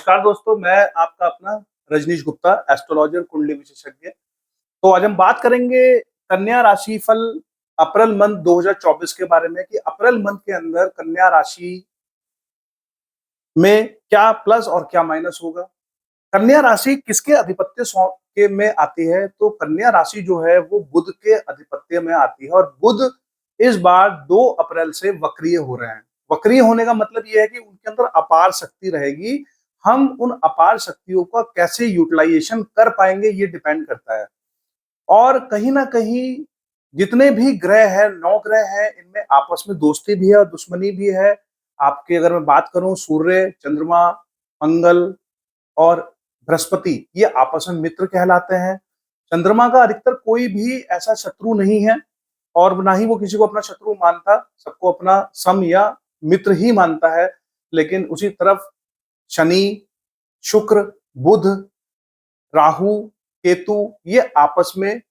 नमस्कार दोस्तों, मैं आपका अपना रजनीश गुप्ता, एस्ट्रोलॉजर, कुंडली विशेषज्ञ। तो आज हम बात करेंगे कन्या राशि फल अप्रैल मंथ 2024 के बारे में कि अप्रैल मंथ के अंदर कन्या राशि में क्या प्लस और क्या माइनस होगा। कन्या राशि किसके आधिपत्य के में आती है? तो कन्या राशि जो है वो बुध के आधिपत्य में आती है और बुध इस बार 2 अप्रैल से वक्रीय हो रहे हैं। वक्रीय होने का मतलब ये है कि उनके अंदर अपार शक्ति रहेगी। हम उन अपार शक्तियों का कैसे यूटिलाइजेशन कर पाएंगे ये डिपेंड करता है। और कहीं ना कहीं जितने भी ग्रह हैं, 9 ग्रह हैं, इनमें आपस में दोस्ती भी है और दुश्मनी भी है। आपके अगर मैं बात करूं, सूर्य, चंद्रमा, मंगल और बृहस्पति, ये आपस में मित्र कहलाते हैं। चंद्रमा का अधिकतर कोई भी ऐसा शत्रु नहीं है और ना ही वो किसी को अपना शत्रु मानता, सबको अपना सम या मित्र ही मानता है। लेकिन उसी तरफ शनि, शुक्र, बुध, राहु, केतु, ये आपस में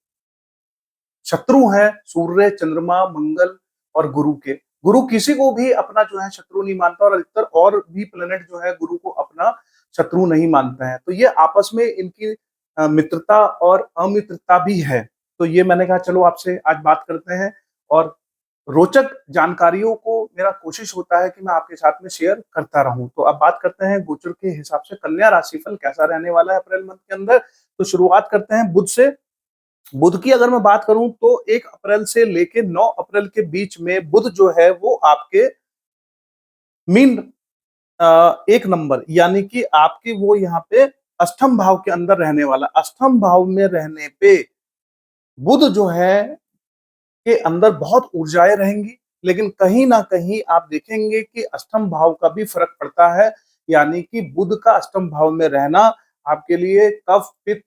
शत्रु हैं सूर्य, चंद्रमा, मंगल और गुरु के। गुरु किसी को भी अपना जो है शत्रु नहीं मानता और अधिकतर और भी प्लेनेट जो है गुरु को अपना शत्रु नहीं मानते हैं। तो ये आपस में इनकी मित्रता और अमित्रता भी है। तो ये मैंने कहा चलो आपसे आज बात करते हैं और रोचक जानकारियों को मेरा कोशिश होता है कि मैं आपके साथ में शेयर करता रहूं। तो अब बात करते हैं गोचर के हिसाब से कन्या राशिफल कैसा रहने वाला है अप्रैल मंथ के अंदर। तो शुरुआत करते हैं बुध से। बुध की अगर मैं बात करूं तो 1 अप्रैल से लेके 9 अप्रैल के बीच में बुध जो है वो आपके मीन 1 नंबर यानी कि आपके वो यहाँ पे अष्टम भाव के अंदर रहने वाला। अष्टम भाव में रहने पे बुध जो है के अंदर बहुत ऊर्जाएं रहेंगी, लेकिन कहीं ना कहीं आप देखेंगे कि अष्टम भाव का भी फर्क पड़ता है। यानी कि बुध का अष्टम भाव में रहना आपके लिए कफ, पित्त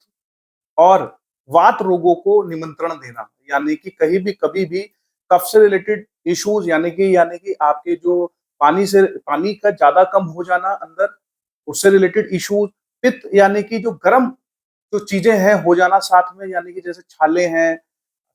और वात रोगों को निमंत्रण देना, यानी कि कहीं भी कभी भी कफ से रिलेटेड इश्यूज, यानी कि आपके जो पानी का ज्यादा कम हो जाना अंदर, उससे रिलेटेड इश्यूज। पित्त यानी कि जो गर्म जो चीजें हैं हो जाना साथ में, यानी कि जैसे छाले हैं,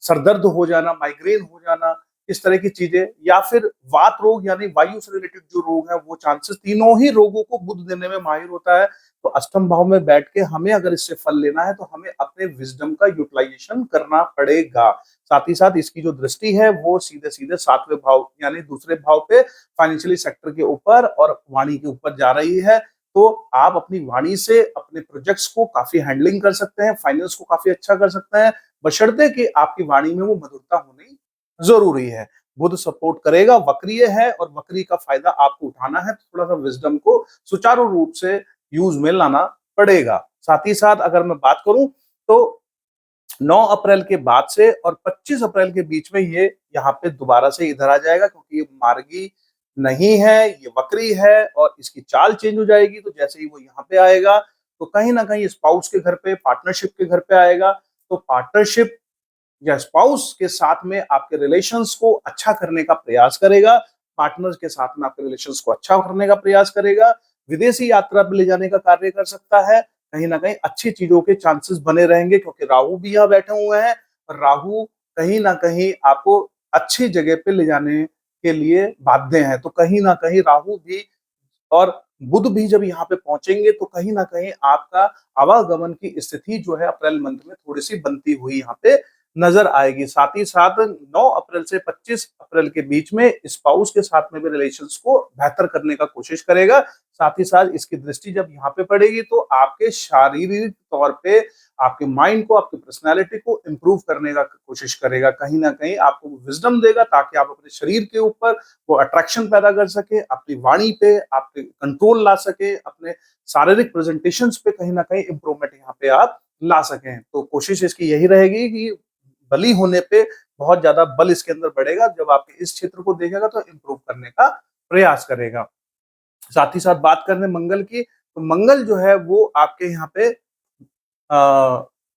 सरदर्द हो जाना, माइग्रेन हो जाना, इस तरह की चीजें। या फिर वात रोग यानी वायु से रिलेटेड जो रोग है वो चांसेस, तीनों ही रोगों को बुध देने में माहिर होता है। तो अष्टम भाव में बैठ के हमें अगर इससे फल लेना है तो हमें अपने विजडम का यूटिलाइजेशन करना पड़ेगा। साथ ही साथ इसकी जो दृष्टि है वो सीधे सीधे 7वें भाव यानी दूसरे भाव पे फाइनेंशियली सेक्टर के ऊपर और वाणी के ऊपर जा रही है। तो आप अपनी वाणी से अपने प्रोजेक्ट्स को काफी हैंडलिंग कर सकते हैं, फाइनेंस को काफी अच्छा कर सकते हैं, बशर्ते कि आपकी वाणी में वो मधुरता होनी जरूरी है। बुध सपोर्ट करेगा, वक्रीय है और वक्री का फायदा आपको उठाना है, तो थोड़ा सा विजडम को सुचारू रूप से यूज में लाना पड़ेगा। साथ ही साथ अगर मैं बात करूं तो 9 अप्रैल के बाद से और 25 अप्रैल के बीच में ये यहाँ पे दोबारा से इधर आ जाएगा, क्योंकि ये मार्गी नहीं है, ये वक्री है और इसकी चाल चेंज हो जाएगी। तो जैसे ही वो यहाँ पे आएगा तो कहीं ना कहीं स्पाउस के घर पे, पार्टनरशिप के घर पे आएगा। तो पार्टनरशिप या स्पाउस के साथ में आपके रिलेशंस को अच्छा करने का प्रयास करेगा, पार्टनर के साथ में आपके रिलेशंस को अच्छा करने का प्रयास करेगा, विदेशी यात्रा पे ले जाने का कार्य कर सकता है। कहीं ना कहीं अच्छी चीजों के चांसेस बने रहेंगे, क्योंकि राहु भी यहाँ बैठे हुए हैं और राहु कहीं ना कहीं आपको अच्छी जगह पे ले जाने के लिए बाध्य है। तो कहीं ना कहीं राहु भी और बुध भी जब यहाँ पे पहुंचेंगे तो कहीं ना कहीं आपका आवागमन की स्थिति जो है अप्रैल मंथ में थोड़ी सी बनती हुई यहाँ पे नजर आएगी। साथ ही साथ 9 अप्रैल से 25 अप्रैल के बीच में स्पाउस के साथ में भी रिलेशंस को बेहतर करने का कोशिश करेगा। साथ ही साथ इसकी दृष्टि जब यहाँ पे पड़ेगी तो आपके शारीरिक तौर पे आपके माइंड को, आपकी पर्सनैलिटी को इम्प्रूव करने का कोशिश करेगा। कहीं ना कहीं आपको विजडम देगा ताकि आप अपने शरीर के ऊपर वो अट्रैक्शन पैदा कर सके, अपनी वाणी पे आपके कंट्रोल ला सके, अपने शारीरिक प्रेजेंटेशंस पे कहीं ना कहीं इंप्रूवमेंट यहाँ पे आप ला सकें। तो कोशिश इसकी यही रहेगी कि बली होने पे बहुत ज्यादा बल इसके अंदर बढ़ेगा। जब आपके इस क्षेत्र को देखेगा तो इंप्रूव करने का प्रयास करेगा। साथ ही साथ बात करें मंगल की, तो मंगल जो है वो आपके यहाँ पे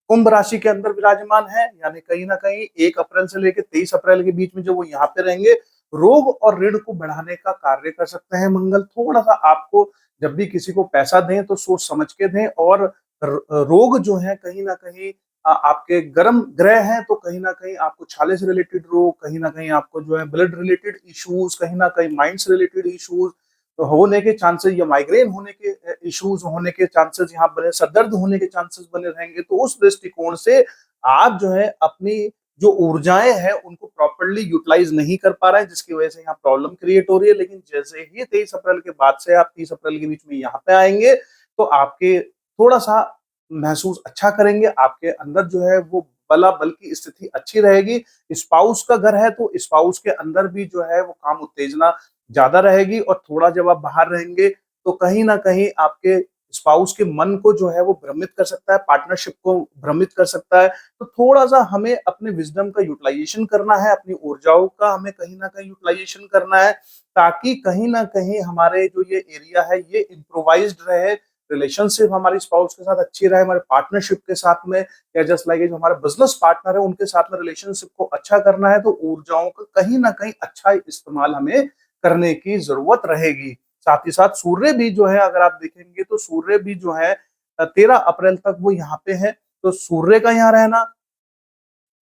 कुंभ राशि के अंदर विराजमान है। यानी कहीं ना कहीं 1 अप्रैल से लेकर 23 अप्रैल के बीच में जब वो यहाँ पे रहेंगे, रोग और ऋण को बढ़ाने का कार्य कर सकते हैं मंगल। थोड़ा सा आपको जब भी किसी को पैसा दें तो सोच समझ के दें। और रोग जो है कहीं ना कहीं आपके गर्म ग्रह हैं, तो कहीं ना कहीं आपको छाले से रिलेटेड रोग, कहीं ना कहीं आपको जो है ब्लड रिलेटेड इश्यूज, कहीं ना कहीं माइंड से रिलेटेड इश्यूज, होने के चांसेस या माइग्रेन होने के इश्यूज होने के चांसेस यहाँ बने, सर दर्द होने के चांसेस बने रहेंगे। तो उस दृष्टिकोण से आप जो है अपनी जो ऊर्जाएं हैं उनको प्रॉपरली यूटिलाइज नहीं कर पा रहे हैं, जिसकी वजह से यहाँ प्रॉब्लम क्रिएट हो रही है। लेकिन जैसे ही 23 अप्रैल के बाद से आप 30 अप्रैल के बीच में यहाँ पे आएंगे तो आपके थोड़ा सा महसूस अच्छा करेंगे, आपके अंदर जो है वो बला बल की स्थिति अच्छी रहेगी। स्पाउस का घर है तो स्पाउस के अंदर भी जो है वो काम उत्तेजना ज्यादा रहेगी, और थोड़ा जब आप बाहर रहेंगे तो कहीं ना कहीं आपके स्पाउस के मन को जो है वो भ्रमित कर सकता है, पार्टनरशिप को भ्रमित कर सकता है। तो थोड़ा सा हमें अपने विजडम का यूटिलाइजेशन करना है, अपनी ऊर्जाओं का हमें कहीं ना कहीं यूटिलाइजेशन करना है, ताकि कहीं ना कहीं हमारे जो ये एरिया है ये इम्प्रोवाइज्ड रहे, रिलेशनशिप हमारी स्पाउस के साथ अच्छी रहे, हमारे पार्टनरशिप के साथ में, या जस्ट लाइक जो हमारे बिजनेस पार्टनर है उनके साथ में रिलेशनशिप को अच्छा करना है। तो ऊर्जाओं का कहीं ना कहीं अच्छा इस्तेमाल हमें करने की जरूरत रहेगी। साथ ही साथ सूर्य भी जो है अगर आप देखेंगे तो सूर्य भी जो है 13 अप्रैल तक वो यहाँ पे है। तो सूर्य का यहाँ रहना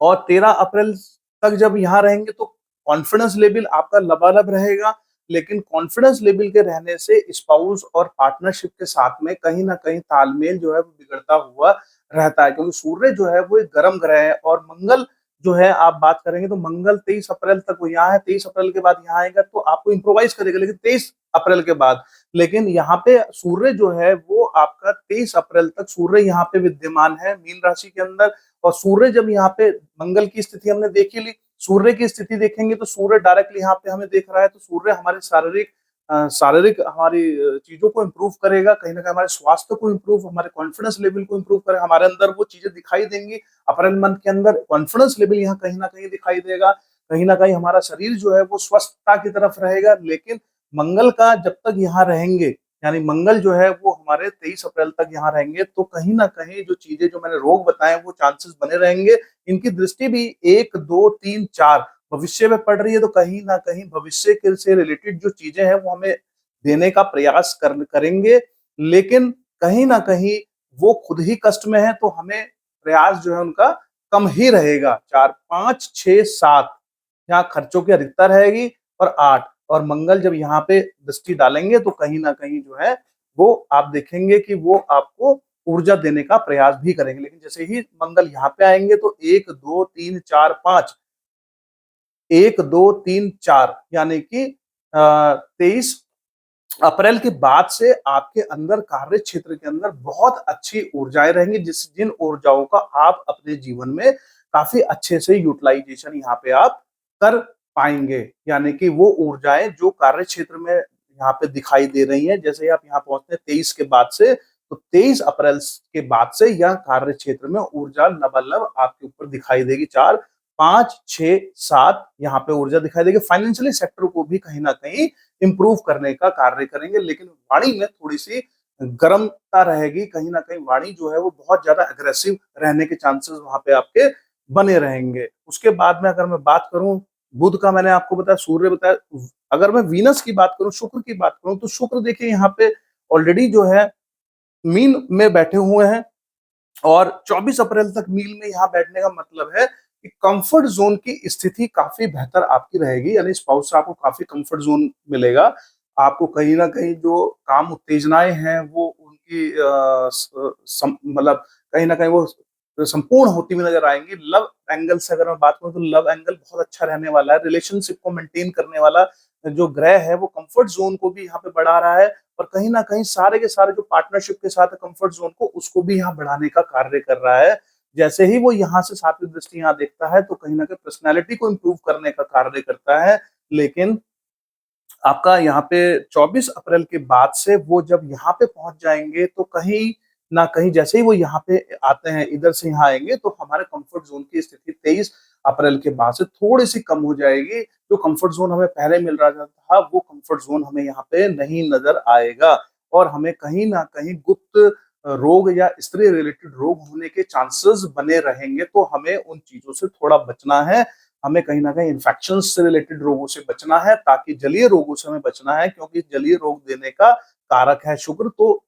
और 13 अप्रैल तक जब यहाँ रहेंगे तो कॉन्फिडेंस लेवल आपका लबालब रहेगा। लेकिन कॉन्फिडेंस लेवल के रहने से स्पाउस और पार्टनरशिप के साथ में कहीं ना कहीं तालमेल जो है वो बिगड़ता हुआ रहता है, क्योंकि सूर्य जो है वो एक गर्म ग्रह है। और मंगल जो है आप बात करेंगे तो मंगल 23 अप्रैल तक वो यहाँ है, 23 अप्रैल के बाद यहाँ आएगा तो आपको इम्प्रोवाइज करेगा, लेकिन 23 अप्रैल के बाद। लेकिन यहाँ पे सूर्य जो है वो आपका 23 अप्रैल तक सूर्य यहाँ पे विद्यमान है मीन राशि के अंदर। और सूर्य जब यहाँ पे मंगल की स्थिति हमने देखी ली, सूर्य की स्थिति देखेंगे तो सूर्य डायरेक्टली यहाँ पे हमें देख रहा है। तो सूर्य हमारे शारीरिक हमारी चीजों को इम्प्रूव करेगा, कहीं ना कहीं हमारे स्वास्थ्य को इम्प्रूव, हमारे कॉन्फिडेंस लेवल को इम्प्रूव करेगा, हमारे अंदर वो चीजें दिखाई देंगी। अप्रैल मंथ के अंदर कॉन्फिडेंस लेवल यहाँ कहीं ना कहीं दिखाई देगा, कहीं ना कहीं हमारा शरीर जो है वो स्वस्थता की तरफ रहेगा। लेकिन मंगल का जब तक यहाँ रहेंगे, यानी मंगल जो है वो हमारे 23 अप्रैल तक यहाँ रहेंगे, तो कहीं ना कहीं जो चीजें जो मैंने रोग बताए वो चांसेस बने रहेंगे। इनकी दृष्टि भी 1 2 3 4 भविष्य में पड़ रही है, तो कहीं ना कहीं भविष्य के से रिलेटेड जो चीजें हैं वो हमें देने का प्रयास करेंगे। लेकिन कहीं ना कहीं वो खुद ही कष्ट में है, तो हमें प्रयास जो है उनका कम ही रहेगा। 4 5 6 7 यहाँ खर्चों की अधिकता रहेगी, और 8 और मंगल जब यहाँ पे दृष्टि डालेंगे तो कहीं ना कहीं जो है वो आप देखेंगे कि वो आपको ऊर्जा देने का प्रयास भी करेंगे। लेकिन जैसे ही मंगल यहाँ पे आएंगे तो 1 2 3 4 5 1 2 3 4 यानी कि 23 अप्रैल के बाद से आपके अंदर कार्य क्षेत्र के अंदर बहुत अच्छी ऊर्जाएं रहेंगी, जिन ऊर्जाओं का आप अपने जीवन में काफी अच्छे से यूटिलाइजेशन यहाँ पे आप कर पाएंगे। यानी कि वो ऊर्जाएं जो कार्य क्षेत्र में यहाँ पे दिखाई दे रही हैं, जैसे ही आप यहाँ पहुंचते हैं 23 के बाद से, तो 23 अप्रैल के बाद से यह कार्य क्षेत्र में ऊर्जा लबालब आपके ऊपर दिखाई देगी। 4 5 6 7 यहाँ पे ऊर्जा दिखाई देगी। फाइनेंशियली सेक्टर को भी कहीं ना कहीं इंप्रूव करने का कार्य करेंगे। लेकिन वाणी में थोड़ी सी गर्मता रहेगी, कहीं ना कहीं वाणी जो है वो बहुत ज्यादा अग्रेसिव रहने के चांसेस वहां पे आपके बने रहेंगे। उसके बाद में अगर मैं बात करूं बुध का, मैंने आपको बताया, सूर्य बताया। अगर मैं वीनस की बात करूं, शुक्र की बात करूं, तो शुक्र देखिए यहाँ पे ऑलरेडी जो है मीन में बैठे हुए हैं, और 24 अप्रैल तक मील में यहाँ बैठने का मतलब है कि कंफर्ट जोन की स्थिति काफी बेहतर आपकी रहेगी, यानी स्पाउस से आपको काफी कंफर्ट जोन मिलेगा। आपको कहीं ना कहीं जो काम उत्तेजनाएं हैं वो उनकी मतलब कहीं ना कहीं वो संपूर्ण होती हुई नजर आएंगी। लव एंगल से अगर मैं बात करूं तो लव एंगल बहुत अच्छा रहने वाला है। रिलेशनशिप को मेंटेन करने वाला जो ग्रह है वो कंफर्ट जोन को भी यहाँ पे बढ़ा रहा है, और कहीं ना कहीं सारे के सारे जो पार्टनरशिप के साथ कंफर्ट जोन को उसको भी यहाँ बढ़ाने का कार्य कर रहा है। जैसे ही वो यहाँ से सातवीं दृष्टि यहाँ देखता है तो कहीं ना कहीं पर्सनैलिटी को इम्प्रूव करने का कार्य करता है। लेकिन आपका यहाँ पे 24 अप्रैल के बाद से वो जब यहाँ पे पहुंच जाएंगे तो कहीं ना कहीं जैसे ही वो यहाँ पे आते हैं, इधर से यहाँ आएंगे, तो हमारे कंफर्ट जोन की स्थिति 23 अप्रैल के बाद से थोड़ी सी कम हो जाएगी। जो कंफर्ट जोन हमें पहले मिल रहा था वो कंफर्ट जोन हमें यहाँ पे नहीं नजर आएगा, और हमें कहीं ना कहीं गुप्त रोग या स्त्री रिलेटेड रोग होने के चांसेस बने रहेंगे। तो हमें उन चीजों से थोड़ा बचना है, हमें कहीं ना कहीं इन्फेक्शन से रिलेटेड रोगों से बचना है, ताकि जलीय रोगों से हमें बचना है, क्योंकि जलीय रोग देने का कारक है शुक्र। तो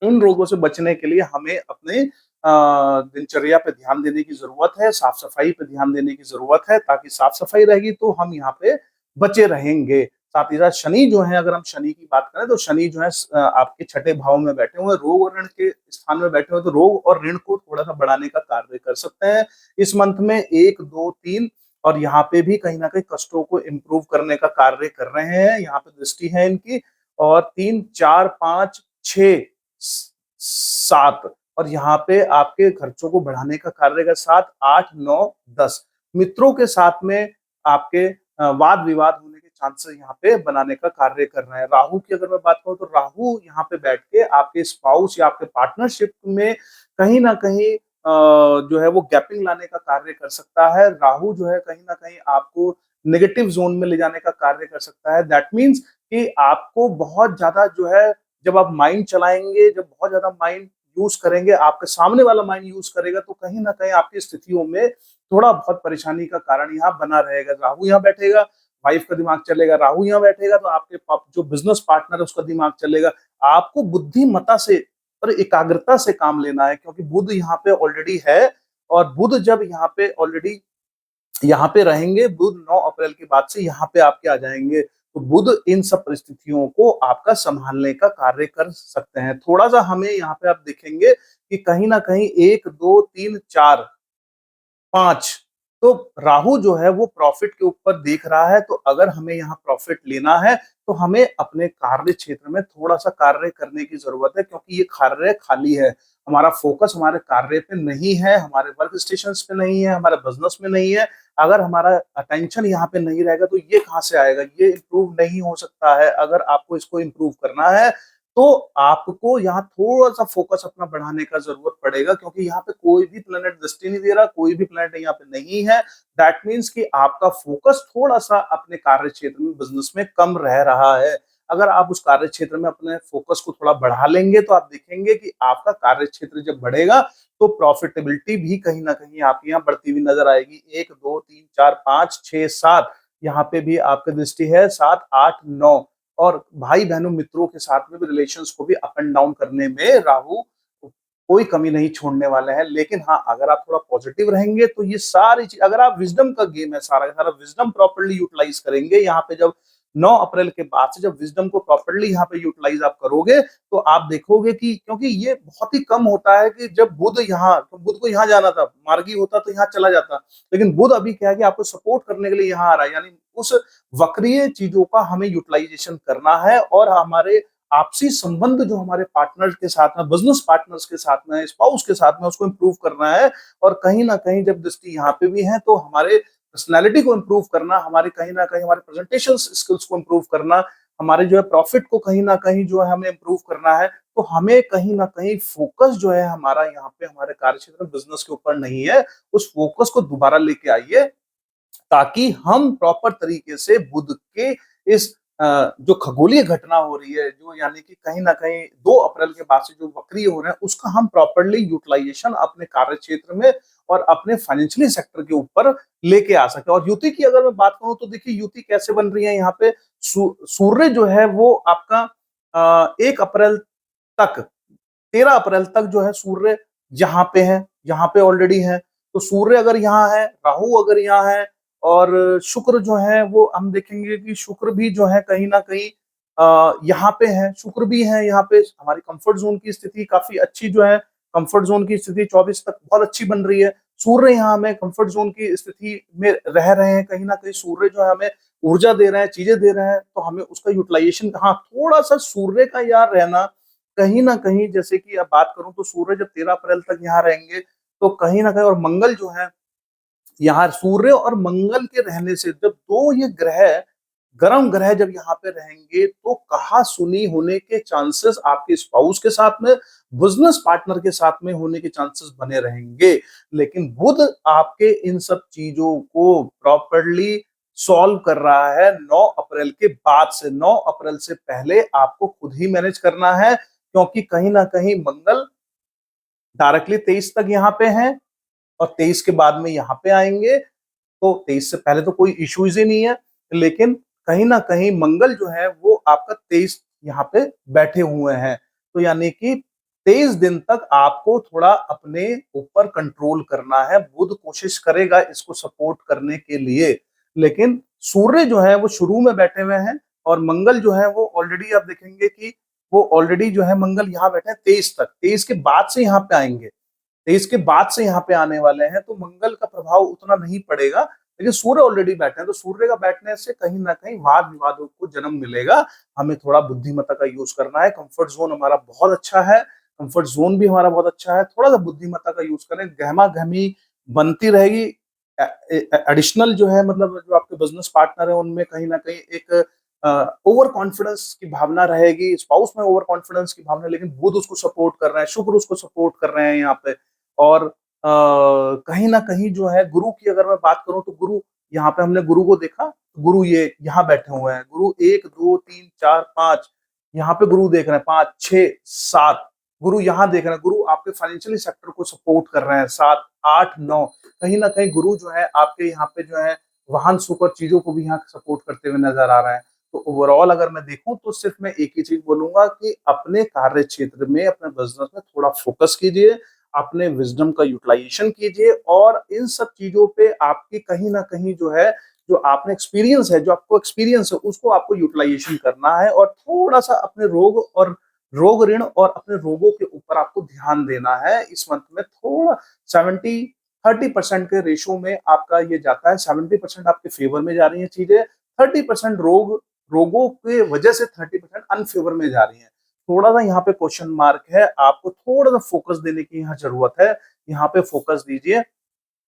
उन रोगों से बचने के लिए हमें अपने दिनचर्या पे ध्यान देने की जरूरत है, साफ सफाई पे ध्यान देने की जरूरत है, ताकि साफ सफाई रहेगी तो हम यहाँ पे बचे रहेंगे। साथ ही साथ शनि जो है, अगर हम शनि की बात करें तो शनि जो है आपके छठे भाव में बैठे हुए हैं, रोग और ऋण के स्थान में बैठे हुए, तो रोग और ऋण को थोड़ा सा बढ़ाने का कार्य कर सकते हैं इस मंथ में 1, 2, 3। और यहाँ पे भी कहीं ना कहीं कष्टों को इम्प्रूव करने का कार्य कर रहे हैं, यहाँ पे दृष्टि है इनकी। और 3, 4, 5, 6, 7, और यहाँ पे आपके खर्चों को बढ़ाने का कार्य का 7, 8, 9, 10। मित्रों के साथ में आपके वाद विवाद होने के चांसेस यहाँ पे बनाने का कार्य कर रहे हैं। राहु की अगर मैं बात करूं तो राहु यहाँ पे बैठ के आपके स्पाउस या आपके पार्टनरशिप में कहीं ना कहीं जो है वो गैपिंग लाने का कार्य कर सकता है। राहु जो है कहीं ना कहीं आपको नेगेटिव जोन में ले जाने का कार्य कर सकता है। दैट मीन्स कि आपको बहुत ज्यादा जो है, जब आप माइंड चलाएंगे, जब बहुत ज्यादा माइंड यूज करेंगे, आपके सामने वाला माइंड यूज करेगा, तो कहीं ना कहीं आपकी स्थितियों में थोड़ा बहुत परेशानी का कारण यहाँ बना रहेगा। राहु यहाँ बैठेगा, वाइफ का दिमाग चलेगा, राहु यहाँ बैठेगा तो आपके जो बिजनेस पार्टनर है उसका दिमाग चलेगा। आपको बुद्धिमत्ता से और एकाग्रता से काम लेना है, क्योंकि बुध यहाँ पे ऑलरेडी है। और बुध जब यहाँ पे ऑलरेडी यहाँ पे रहेंगे, बुध 9 अप्रैल के बाद से यहाँ पे आपके आ जाएंगे, तो बुध इन सब परिस्थितियों को आपका संभालने का कार्य कर सकते हैं। थोड़ा सा हमें यहाँ पे आप देखेंगे कि कहीं ना कहीं 1, 2, 3, 4, 5, तो राहु जो है वो प्रॉफिट के ऊपर देख रहा है। तो अगर हमें यहाँ प्रॉफिट लेना है तो हमें अपने कार्य क्षेत्र में थोड़ा सा कार्य करने की जरूरत है, क्योंकि ये कार्य खाली है। हमारा फोकस हमारे कार्य पे नहीं है, हमारे वर्क स्टेशन पे नहीं है, हमारे बिजनेस में नहीं है। अगर हमारा अटेंशन यहाँ पे नहीं रहेगा तो ये कहाँ से आएगा? ये इम्प्रूव नहीं हो सकता है। अगर आपको इसको इम्प्रूव करना है तो आपको यहाँ थोड़ा सा फोकस अपना बढ़ाने का जरूरत पड़ेगा, क्योंकि यहाँ पे कोई भी प्लेनेट दृष्टि नहीं दे रहा, कोई भी प्लेनेट यहाँ पे नहीं है। दैट मीन्स कि आपका फोकस थोड़ा सा अपने कार्य क्षेत्र में, बिजनेस में कम रह रहा है। अगर आप उस कार्य क्षेत्र में अपने फोकस को थोड़ा बढ़ा लेंगे तो आप देखेंगे कि आपका कार्य क्षेत्र जब बढ़ेगा तो प्रॉफिटेबिलिटी भी कहीं ना कहीं आपकी यहाँ बढ़ती हुई नजर आएगी। 1, 2, 3, 4, 5, 6, 7, यहाँ पे भी आपकी दृष्टि है, 7, 8, 9। और भाई बहनों मित्रों के साथ में भी रिलेशंस को भी अप एंड डाउन करने में राहु कोई कमी नहीं छोड़ने वाले हैं। लेकिन हाँ, अगर आप थोड़ा पॉजिटिव रहेंगे तो ये सारी चीज, अगर आप विजडम का गेम है, सारा सारा विजडम प्रॉपर्ली यूटिलाइज करेंगे, यहाँ पे जब 9 अप्रैल के बाद से जब विजडम को प्रॉपर्ली यहाँ पे यूटिलाइज आप करोगे तो आप देखोगे कि, क्योंकि ये बहुत ही कम होता है कि जब बुध यहाँ, तो बुध को यहाँ जाना था, मार्गी होता तो यहाँ चला जाता, लेकिन बुध अभी क्या है कि आपको सपोर्ट करने के लिए यहाँ आ रहा है। यानी उस वक्रीय चीजों का हमें यूटिलाइजेशन करना है, और हमारे आपसी संबंध जो हमारे पार्टनर के साथ में, बिजनेस पार्टनर्स के साथ में, स्पाउस के साथ में, उसको इंप्रूव करना है। और कहीं ना कहीं जब दृष्टि यहाँ पे भी है तो हमारे पर्सनैलिटी को इंप्रूव करना, हमारे कहीं ना कहीं हमारे प्रेजेंटेशन स्किल्स को इंप्रूव करना, हमारे जो है प्रॉफिट को कहीं ना कहीं जो है हमें इंप्रूव करना है। तो हमें कहीं ना कहीं फोकस जो है हमारा यहाँ पे हमारे कार्य क्षेत्र में, बिजनेस के ऊपर नहीं है। उस फोकस को दोबारा लेके आइए, ताकि हम प्रॉपर तरीके से बुध के इस जो खगोलीय घटना हो रही है, जो यानी कि कहीं ना कहीं 2 अप्रैल के बाद से जो वक्री हो रहे हैं, उसका हम प्रॉपरली यूटिलाइजेशन अपने कार्य क्षेत्र में और अपने फाइनेंशियली सेक्टर के ऊपर लेके आ सके। और युति की अगर मैं बात करूं तो देखिए युति कैसे बन रही है। यहाँ पे सूर्य जो है वो आपका 1 अप्रैल तक, 13 अप्रैल तक जो है सूर्य यहाँ पे है, यहाँ पे ऑलरेडी है। तो सूर्य अगर यहाँ है, राहु अगर यहाँ है, और शुक्र जो है वो हम देखेंगे कि शुक्र भी जो है कहीं ना कहीं यहाँ पे है, शुक्र भी है यहाँ पे। हमारी कंफर्ट जोन की स्थिति काफी अच्छी जो है, कंफर्ट जोन की स्थिति 24 तक बहुत अच्छी बन रही है। सूर्य यहाँ हमें कंफर्ट जोन की स्थिति में रह रहे हैं, कहीं ना कहीं सूर्य जो है हमें ऊर्जा दे रहे हैं, चीजें दे रहे हैं, तो हमें उसका यूटिलाइजेशन, हाँ थोड़ा सा सूर्य का यार रहना कहीं ना कहीं, जैसे कि अब बात करूं तो सूर्य जब 13 अप्रैल तक यहाँ रहेंगे तो कहीं ना कहीं, और मंगल जो है यहाँ, सूर्य और मंगल के रहने से, जब दो ये ग्रह, गर्म ग्रह जब यहाँ पे रहेंगे तो कहा सुनी होने के चांसेस आपके स्पाउस के साथ में, बिजनेस पार्टनर के साथ में होने के चांसेस बने रहेंगे। लेकिन बुध आपके इन सब चीजों को प्रॉपरली सॉल्व कर रहा है 9 अप्रैल के बाद से। 9 अप्रैल से पहले आपको खुद ही मैनेज करना है, क्योंकि कहीं ना कहीं मंगल डायरेक्टली 23 तक यहाँ पे है, और 23 के बाद में यहाँ पे आएंगे। तो 23 से पहले तो कोई इश्यूज ही नहीं है, लेकिन कहीं ना कहीं मंगल जो है वो आपका 23 यहाँ पे बैठे हुए हैं। तो यानी कि 23 दिन तक आपको थोड़ा अपने ऊपर कंट्रोल करना है। बुध कोशिश करेगा इसको सपोर्ट करने के लिए, लेकिन सूर्य जो है वो शुरू में बैठे हुए हैं, और मंगल जो है वो ऑलरेडी आप देखेंगे कि वो ऑलरेडी जो है मंगल यहाँ बैठे हैं 23 तक, 23 के बाद से यहाँ पे आएंगे, 23 के बाद से यहाँ पे आने वाले हैं, तो मंगल का प्रभाव उतना नहीं पड़ेगा। लेकिन सूर्य ऑलरेडी बैठे हैं, तो सूर्य का बैठने से कहीं ना कहीं वाद विवादों को जन्म मिलेगा। हमें थोड़ा बुद्धिमत्ता का यूज करना है। कंफर्ट जोन हमारा बहुत अच्छा है, कंफर्ट जोन भी हमारा बहुत अच्छा है, थोड़ा सा बुद्धिमत्ता का यूज करें। गहमा गहमी बनती रहेगी। एडिशनल जो है मतलब जो आपके बिजनेस पार्टनर है उनमें कहीं ना कहीं एक ओवर कॉन्फिडेंस की भावना रहेगी, स्पाउस में ओवर कॉन्फिडेंस की भावना, लेकिन बुध उसको सपोर्ट कर रहे हैं, शुक्र उसको सपोर्ट कर रहे हैं यहाँ पे। और कहीं ना कहीं जो है गुरु की अगर मैं बात करूं तो गुरु, यहाँ पे हमने गुरु को देखा, गुरु ये यहाँ बैठे हुए हैं, गुरु 1 2 3 4 5, यहाँ पे गुरु देख रहे हैं 5 6 7, गुरु यहाँ देख रहे हैं, गुरु आपके फाइनेंशियली सेक्टर को सपोर्ट कर रहे हैं 7 8 9। कहीं ना कहीं गुरु जो है आपके यहाँ पे जो है वाहन सुख और चीजों को भी यहाँ सपोर्ट करते हुए नजर आ रहा है। तो ओवरऑल अगर मैं देखूं तो सिर्फ मैं एक ही चीज बोलूंगा कि अपने कार्य क्षेत्र में, अपने बिजनेस में थोड़ा फोकस कीजिए, अपने विजडम का यूटिलाइजेशन कीजिए, और इन सब चीजों पे आपकी कहीं ना कहीं जो है, जो आपने एक्सपीरियंस है, जो आपको एक्सपीरियंस है, उसको आपको यूटिलाइजेशन करना है, और थोड़ा सा अपने रोग ऋण और अपने रोगों के ऊपर आपको ध्यान देना है। इस मंथ में थोड़ा 70-30% के रेशो में आपका ये जाता है। 70% आपके फेवर में जा रही है चीजें, 30% रोगों के वजह से 30% अनफेवर में जा रही है। थोड़ा सा यहाँ पे क्वेश्चन मार्क है, आपको थोड़ा सा फोकस देने की यहाँ जरूरत है। यहाँ पे फोकस दीजिए,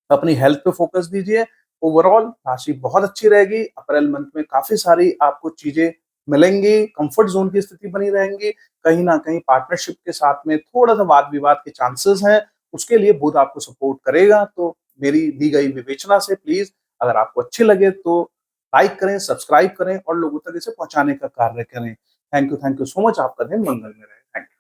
अपनी हेल्थ पे फोकस दीजिए। ओवरऑल राशि बहुत अच्छी रहेगी। अप्रैल मंथ में काफी सारी आपको चीजें मिलेंगी, कंफर्ट जोन की स्थिति बनी रहेंगी। कहीं ना कहीं पार्टनरशिप के साथ में थोड़ा सा वाद विवाद के चांसेस हैं, उसके लिए बुध आपको सपोर्ट करेगा। तो मेरी दी गई विवेचना से प्लीज, अगर आपको अच्छी लगे तो लाइक करें, सब्सक्राइब करें और लोगों तक इसे पहुंचाने का कार्य करें। Thank you so much. आपका दिन मंगल में रहे। Thank you.